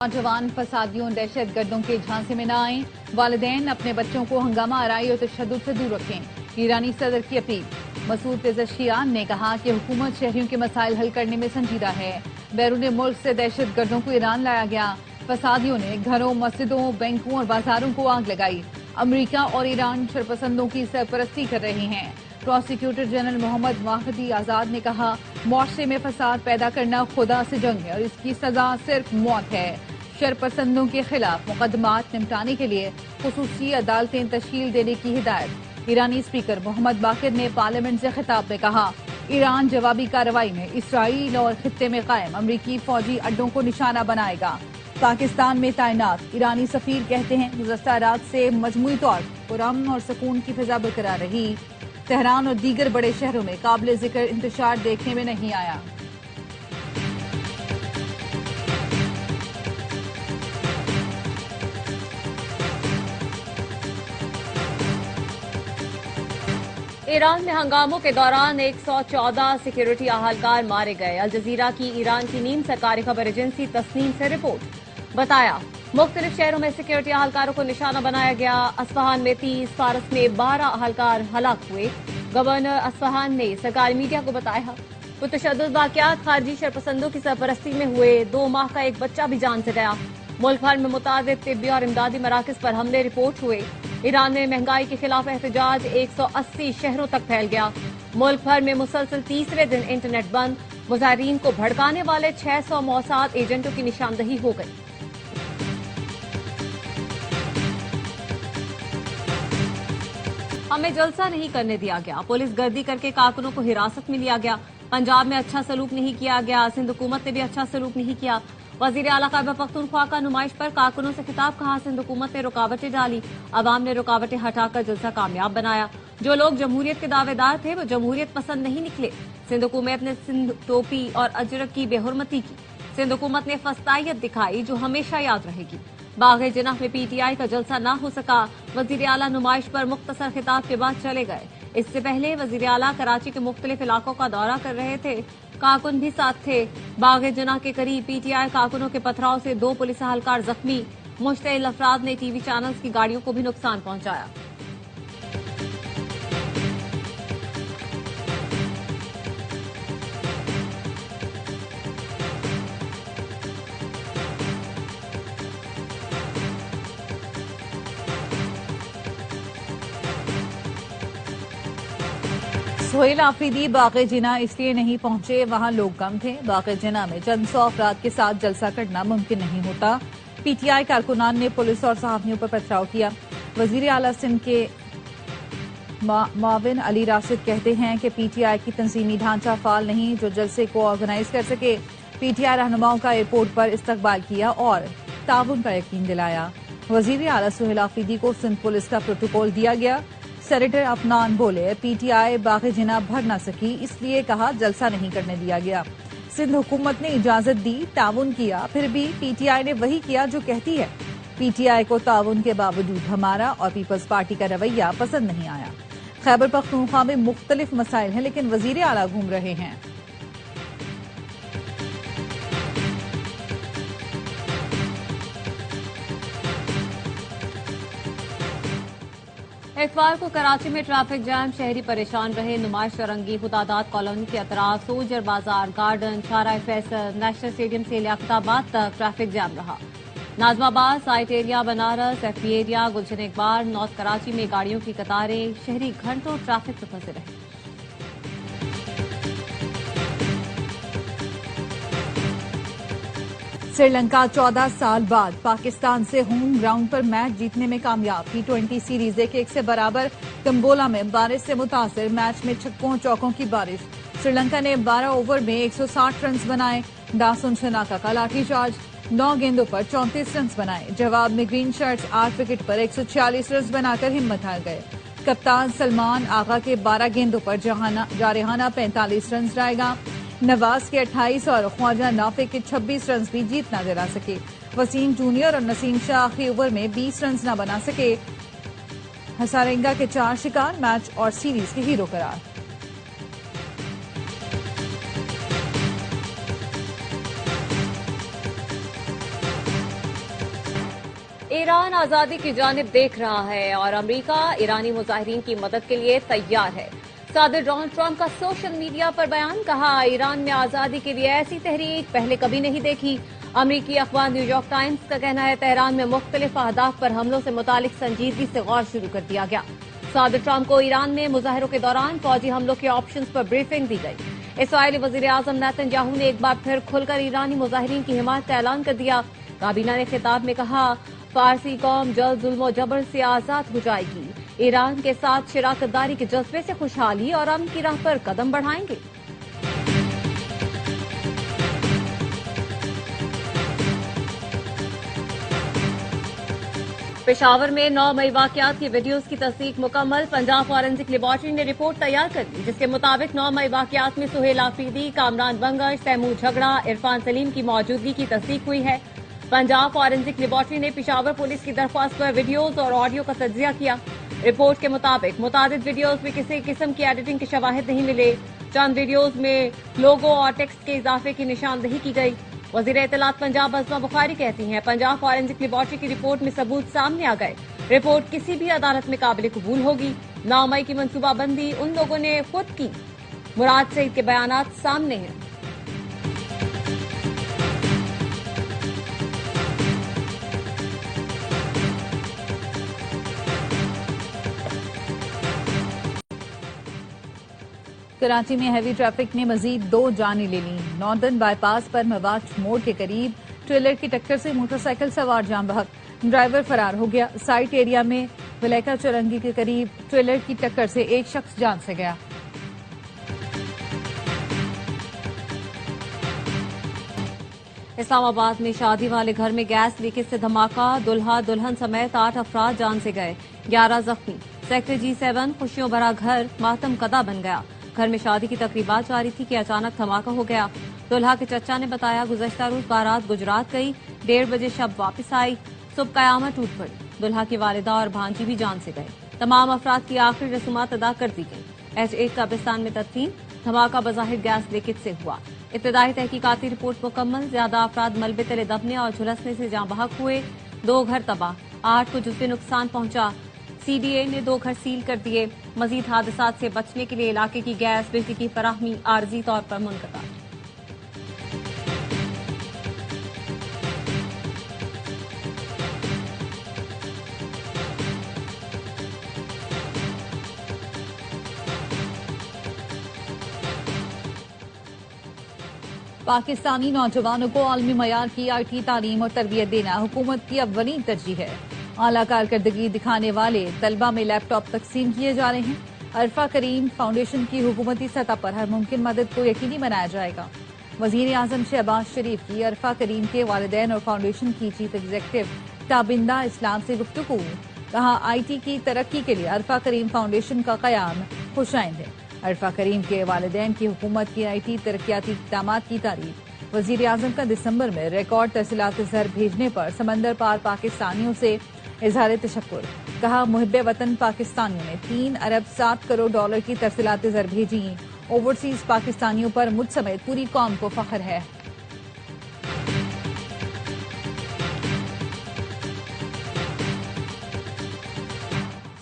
नौजवान फसादियों दहशत गर्दों के झांसे में न आए। वालिदैन अपने बच्चों को हंगामा आराई और तशद्दुद से दूर रखें। ईरानी सदर की अपील। मसूद पेज़ेश्कियान ने कहा कि हुकूमत शहरियों के मसाइल हल करने में संजीदा है। बैरून मुल्क से दहशत गर्दों को ईरान लाया गया। फसादियों ने घरों, मस्जिदों, बैंकों और बाजारों को आग लगाई। अमरीका और ईरान शरपसंदों की सरपरस्ती कर रहे हैं। प्रोसिक्यूटर जनरल मोहम्मद वाहिदी आजाद ने कहा, मुआशरे में फसाद पैदा करना खुदा से जंग है और इसकी सजा सिर्फ मौत है। शरपसंदों के खिलाफ मुकदमात निपटाने के लिए खुसूसी अदालतें तश्कील देने की हिदायत। ईरानी स्पीकर मोहम्मद बाकिर ने पार्लियामेंट से खिताब में कहा, ईरान जवाबी कार्रवाई में इसराइल और खित्ते में कायम अमरीकी फौजी अड्डों को निशाना बनाएगा। पाकिस्तान में तैनात ईरानी सफीर कहते हैं, गुज़श्ता रात से मजमूई तौर पर अमन और सुकून की फिजा बरकरार रही। तेहरान और दीगर बड़े शहरों में काबिल जिक्र इंतशार देखने में नहीं आया। ईरान में हंगामों के दौरान 114 सिक्योरिटी अहलकार मारे गए। अल जजीरा की ईरान की नीम सरकारी खबर एजेंसी तस्नीम से रिपोर्ट। बताया, मुख्तलिफ शहरों में सिक्योरिटी अहलकारों को निशाना बनाया गया। अस्फहान में 30, फारस में 12 अहलकार हलाक हुए। गवर्नर अस्फहान ने सरकारी मीडिया को बताया, पुरतशद्दुद वाकयात खारजी शरपसंदों की सरपरस्ती में हुए। 2 माह का एक बच्चा भी जान से गया। मुल्क भर में मुतादिद तिब्बी और इमदादी मराकज पर हमले रिपोर्ट हुए। ईरान में महंगाई के खिलाफ एहतजाज 180 शहरों तक फैल गया। मुल्क भर में मुसलसल तीसरे दिन इंटरनेट बंद। मुजाहिरीन को भड़काने वाले 600 मौसाद एजेंटों की निशानदही हो गई। हमें जलसा नहीं करने दिया गया। पुलिस गर्दी करके कारकुनों को हिरासत में लिया गया। पंजाब में अच्छा सलूक नहीं किया गया। सिंध हुकूमत ने भी अच्छा सलूक नहीं किया। वजीर आला खैबर पख्तूनख्वा का नुमाइश पर कारकुनों से खिताब। कहा, सिंध हुकूमत ने रुकावटें डाली, अवाम ने रुकावटें हटाकर जलसा कामयाब बनाया। जो लोग जमहूरियत के दावेदार थे वो जमहूरियत पसंद नहीं निकले। सिंध हुकूमत ने सिंध टोपी और अजरक की बेहुरमती की। सिंध हुकूमत ने फस्तायत दिखाई जो हमेशा याद रहेगी। बाग़े जिन्ना में पीटीआई का जलसा न हो सका। वजीर आला नुमाइश पर मुख्तसर खिताब के बाद चले गए। इससे पहले वजीर आला कराची के मुख्तलिफ इलाकों का दौरा कर रहे थे। कारकुन भी साथ थे। बाग़े जिन्ना के करीब पीटीआई कारकुनों के पथराव से 2 पुलिस अहलकार जख्मी। मुश्तइल अफराद ने टीवी चैनल्स की गाड़ियों को भी नुकसान पहुंचाया। सोहेल आफरीदी बाग़े जिन्ना इसलिए नहीं पहुंचे, वहां लोग कम थे। बाग़े जिन्ना में चंद 100 अफराद के साथ जलसा करना मुमकिन नहीं होता। पीटीआई कारकुनान ने पुलिस और सहाफ़ियों पर पथराव किया। वजीर आला सिंध के माविन अली राशिद कहते हैं कि पीटीआई की तंजीमी ढांचा फाल नहीं जो जलसे को ऑर्गेनाइज कर सके। पीटीआई रहनुमाओं का एयरपोर्ट पर इस्तकबाल किया और ताउन का यकीन दिलाया। वजीर आला सोहेल आफरीदी को सिंध पुलिस का प्रोटोकॉल दिया गया। सेनेटर अफनान बोले, पीटीआई बाग़े जिन्ना भर न सकी, इसलिए कहा जलसा नहीं करने दिया गया। सिंध हुकूमत ने इजाजत दी, ताउन किया, फिर भी पीटीआई ने वही किया जो कहती है। पीटीआई को ताउन के बावजूद हमारा और पीपल्स पार्टी का रवैया पसंद नहीं आया। खैबर पख्तूनख्वा में मुख्तलिफ मसाइल हैं, लेकिन वजीर आला घूम रहे हैं। इतवार को कराची में ट्रैफिक जैम, शहरी परेशान रहे। नुमाइश रंगी खुदादाद कॉलोनी के अतराफ, soldier Bazaar, garden, Shahrah Faisal, national stadium से लियाकताबाद तक ट्रैफिक जैम रहा। Nazimabad, site area, Banaras, FB area, Gulshan Iqbal, north Karachi में गाड़ियों की कतारें। शहरी घंटों ट्रैफिक में फंसे रहे। श्रीलंका 14 साल बाद पाकिस्तान से होम ग्राउंड पर मैच जीतने में कामयाब। T20 सीरीज 1-1 से बराबर। कंबोला में बारिश से मुतासिर मैच में छक्कों चौकों की बारिश। श्रीलंका ने 12 ओवर में 160 रन बनाए। दासुन शनाका का लाठीचार्ज, 9 गेंदों पर 34 रन बनाए। जवाब में ग्रीन शर्ट्स 8 विकेट पर 146 रन बनाकर हिम्मत हार गए। कप्तान सलमान आगा के 12 गेंदों पर जारहाना 45 रन रहेगा। नवाज के 28 और ख्वाजा नाफे के 26 रन भी जीत न दिला सके। वसीम जूनियर और नसीम शाह आखिरी ओवर में 20 रन न बना सके। हसारेंगा के 4 शिकार मैच और सीरीज के हीरो करार। ईरान आजादी की जानिब देख रहा है और अमेरिका ईरानी मुजाहिरीन की मदद के लिए तैयार है। सदर डोनाल्ड ट्रंप का सोशल मीडिया पर बयान, कहा ईरान में आजादी के लिए ऐसी तहरीक पहले कभी नहीं देखी। अमेरिकी अखबार न्यूयॉर्क टाइम्स का कहना है तेहरान में मुख्तलिफ अहदाफ पर हमलों से मुतालिक संजीदगी से गौर शुरू कर दिया गया। सदर ट्रंप को ईरान में मुजाहिरों के दौरान फौजी हमलों के ऑप्शंस पर ब्रीफिंग दी गई। इसराइली वजीर आजम नेतन्याहू ने एक बार फिर खुलकर ईरानी मुजाहिरीन की हिमायत का ऐलान कर दिया। काबीना ने खिताब में कहा, फारसी कौम जल्द जुल्म जबर से आजाद हो जाएगी। ईरान के साथ शिराकतदारी के जज्बे से खुशहाली और अमन की राह पर कदम बढ़ाएंगे। पेशावर में 9 मई वाकयात की वीडियोस की तस्दीक मुकम्मल। पंजाब फॉरेंसिक लेबॉर्ट्री ने रिपोर्ट तैयार कर दी, जिसके मुताबिक 9 मई वाकयात में सुहेल आफरीदी, कामरान बंगश, तैमूर झगड़ा, इरफान सलीम की मौजूदगी की तस्दीक हुई है। पंजाब फॉरेंसिक लेबॉर्ट्री ने पेशावर पुलिस की दरख्वास्त पर वीडियोस और ऑडियो का तज्जिया किया। रिपोर्ट के मुताबिक मुतादिद वीडियोस में किसी किस्म की एडिटिंग के शवाहिद नहीं मिले। चंद वीडियोस में लोगो और टेक्स्ट के इजाफे की निशानदही की गई। वजीर इत्तलात पंजाब अज़मा बुखारी कहती हैं, पंजाब फॉरेंसिक लेबॉर्ट्री की रिपोर्ट में सबूत सामने आ गए। रिपोर्ट किसी भी अदालत में काबिल कबूल होगी। 9 मई की मनसूबाबंदी उन लोगों ने खुद की। मुराद सईद के बयानात सामने हैं। कराची में हैवी ट्रैफिक ने मजीद 2 जानें ले ली। नॉर्दर्न बाईपास पर मवाज मोड़ के करीब ट्रेलर की टक्कर से मोटरसाइकिल सवार जाम बहक, ड्राइवर फरार हो गया। साइट एरिया में विलायका चौरंगी के करीब ट्रेलर की टक्कर से एक शख्स जान से गया। इस्लामाबाद में शादी वाले घर में गैस लीकेज से धमाका, दुल्हा दुल्हन समेत 8 अफराद जान से गए, 11 जख्मी। सेक्टर G7 खुशियों भरा घर मातम कदा बन गया। घर में शादी की तकरीबात जारी थी कि अचानक धमाका हो गया। दुल्हा के चचा ने बताया, गुज़श्ता रोज बारात गुजरात गई, 1:30 बजे शब वापस आई, सुबह कयामत टूट पड़ी। दुल्हा की वालिदा और भांजी भी जान से गए। तमाम अफराद की आखिरी रसूमात अदा कर दी गई। H1 कब्रिस्तान में तदफीन। धमाका बज़ाहिर गैस लीकेज से हुआ। इब्तदाई तहकीकाती रिपोर्ट मुकम्मल। ज्यादा अफराद मलबे तले दबने और झुलसने से जाँ बहक हुए। 2 घर तबाह, 8 को जुज़वी नुकसान पहुंचा। CDA ने 2 घर सील कर दिए। मजीद हादसात से बचने के लिए इलाके की गैस बिजली की फराहमी आर्जी तौर पर मुनक़ता। पाकिस्तानी नौजवानों को आलमी मयार की IT तालीम और तरबियत देना हुकूमत की अव्वलीन तरजीह है। आला कारकर्दगी दिखाने वाले तलबा में लैपटॉप तकसीम किए जा रहे हैं। अरफा करीम फाउंडेशन की हुकूमती सतह पर हर मुमकिन मदद को यकीनी बनाया जाएगा। वजीर आजम शहबाज शरीफ की अरफा करीम के वालिदैन और फाउंडेशन की चीफ एग्जीक्यूटिव ताबिंदा इस्लाम से गुफ्तगू, कहा IT की तरक्की के लिए अरफा करीम फाउंडेशन का कयाम खुशाइंद है। अरफा करीम के वालिदैन की हुकूमत की IT तरक्याती इक़दामात की तारीफ। वजीर आजम का दिसंबर में रिकॉर्ड तरसीलात ज़र भेजने पर समंदर पार पाकिस्तानियों से इजहार तशक्कुर, कहा मुहिब्बे वतन पाकिस्तानियों ने 3 अरब 7 करोड़ डॉलर की तरसीलात ज़र भेजी। ओवरसीज पाकिस्तानियों पर मुझ समेत पूरी कौम को फख्र है।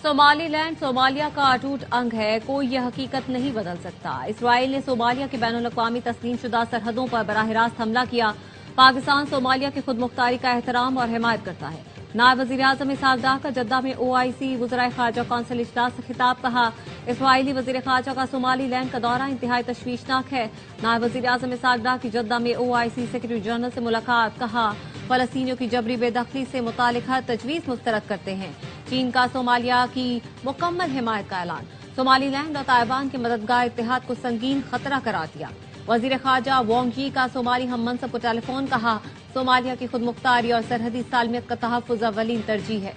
सोमालीलैंड सोमालिया का अटूट अंग है, कोई यह हकीकत नहीं बदल सकता। इसराइल ने सोमालिया की बैनुल-अक़वामी तस्लीम शुदा सरहदों पर बराह रास्त हमला किया। पाकिस्तान सोमालिया की खुद मुख्तारी का एहतराम और हिमायत करता है। नायब वज़ीर आज़म इसहाक डार का जद्दा में OIC वज़राए ख़ारजा कौंसिल इजलास से खिताब, कहा इसराइली वज़ीर ख़ारजा का सोमालीलैंड का दौरा इंतहाई तशवीशनाक है। नायब वज़ीर आज़म इसहाक डार की जद्दा में OIC सेक्रेटरी जनरल से मुलाकात, कहा फ़लस्तीनियों की जबरी बेदखली से मुतालिक हर तजवीज़ मुस्तरद करते हैं। चीन का सोमालिया की मुकम्मल हिमायत का ऐलान। सोमालीलैंड और ताइवान के मददगार इत्तेहाद को संगीन खतरा करार दिया। वज़ीर ख़ारजा वांग यी का सोमाली हम मनसब को टेलीफोन, कहा सोमालिया की खुद मुख्तारी और सरहदी सालमियत का तहफ़्फ़ुज़ अव्वलीन तरजीह है।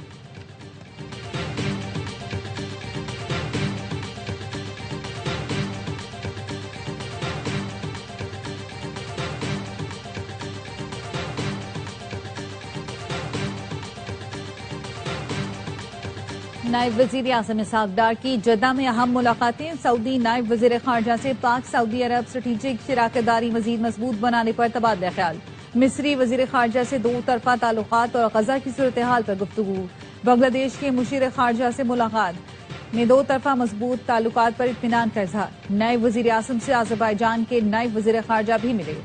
नायब वजीर आज़म इसहाक डार की जद्दा में अहम मुलाकातें। सऊदी नायब वजीर खारजा से पाक सऊदी अरब स्ट्रेटेजिक शराकतदारी मजीद मजबूत बनाने पर तबादला ख्याल। मिस्री वजीर खारजा से दो तरफा ताल्लुकात और गजा की सूरत हाल पर गुफ्तगू। बांग्लादेश के मुशीर खारजा से मुलाकात में दो तरफा मजबूत ताल्लुकात पर इत्मीनान का इजहार। नए वजीर आजम से अजरबैजान के नए वजीर खारजा भी मिले।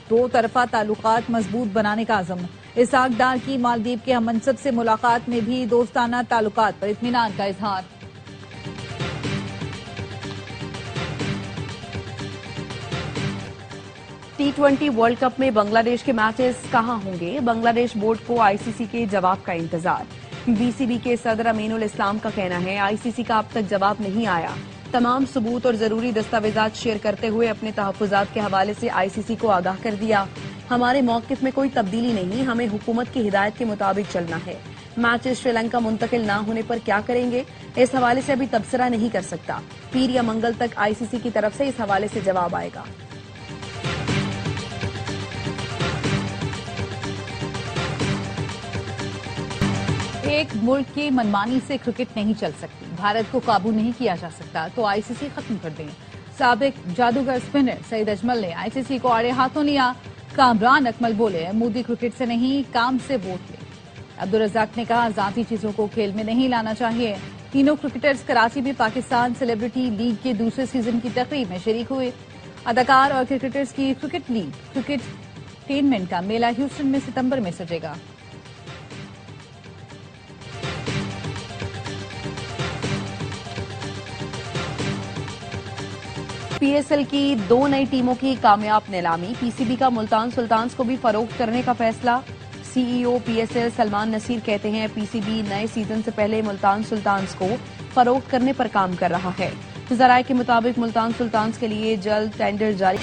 दो तरफा ताल्लुकात मजबूत बनाने का आजम। इसहाक डार की मालदीव के हममनसब से मुलाकात में भी दोस्ताना ताल्लुकात पर इत्मीनान का इजहार। T20 वर्ल्ड कप में बांग्लादेश के मैचेस कहां होंगे? बांग्लादेश बोर्ड को आईसीसी के जवाब का इंतजार। बीसीबी के सदर अमीनुल इस्लाम का कहना है आईसीसी का अब तक जवाब नहीं आया। तमाम सबूत और जरूरी दस्तावेजात शेयर करते हुए अपने तहफुजात के हवाले से आईसीसी को आगाह कर दिया। हमारे मौकिफ में कोई तब्दीली नहीं, हमें हुकूमत की हिदायत के मुताबिक चलना है। मैचेस श्रीलंका मुंतकिल न होने पर क्या करेंगे, इस हवाले से अभी तबसरा नहीं कर सकता। पीर या मंगल तक आईसीसी की तरफ से इस हवाले से जवाब आएगा। एक मुल्क की मनमानी से क्रिकेट नहीं चल सकती। भारत को काबू नहीं किया जा सकता तो आईसीसी खत्म कर दें। साबिक जादूगर स्पिनर सईद अजमल ने आईसीसी को आड़े हाथों लिया। कामरान अकमल बोले मोदी क्रिकेट से नहीं काम से वोट ले। अब्दुल रज़ाक ने कहा जाती चीजों को खेल में नहीं लाना चाहिए। तीनों क्रिकेटर्स कराची में पाकिस्तान सेलिब्रिटी लीग के दूसरे सीजन की तकरीब में शरीक हुए। अदाकार और क्रिकेटर्स की क्रिकेट लीग क्रिकेटमेंट का मेला ह्यूस्टन में सितंबर में सजेगा। पीएसएल की दो नई टीमों की कामयाब नीलामी। पीसीबी का मुल्तान सुल्तान्स को भी फरोख्त करने का फैसला। सीईओ पीएसएल सलमान नसीर कहते हैं पीसीबी नए सीजन से पहले मुल्तान सुल्तान्स को फरोख्त करने पर काम कर रहा है। ज़राए के मुताबिक मुल्तान सुल्तान्स के लिए जल्द टेंडर जारी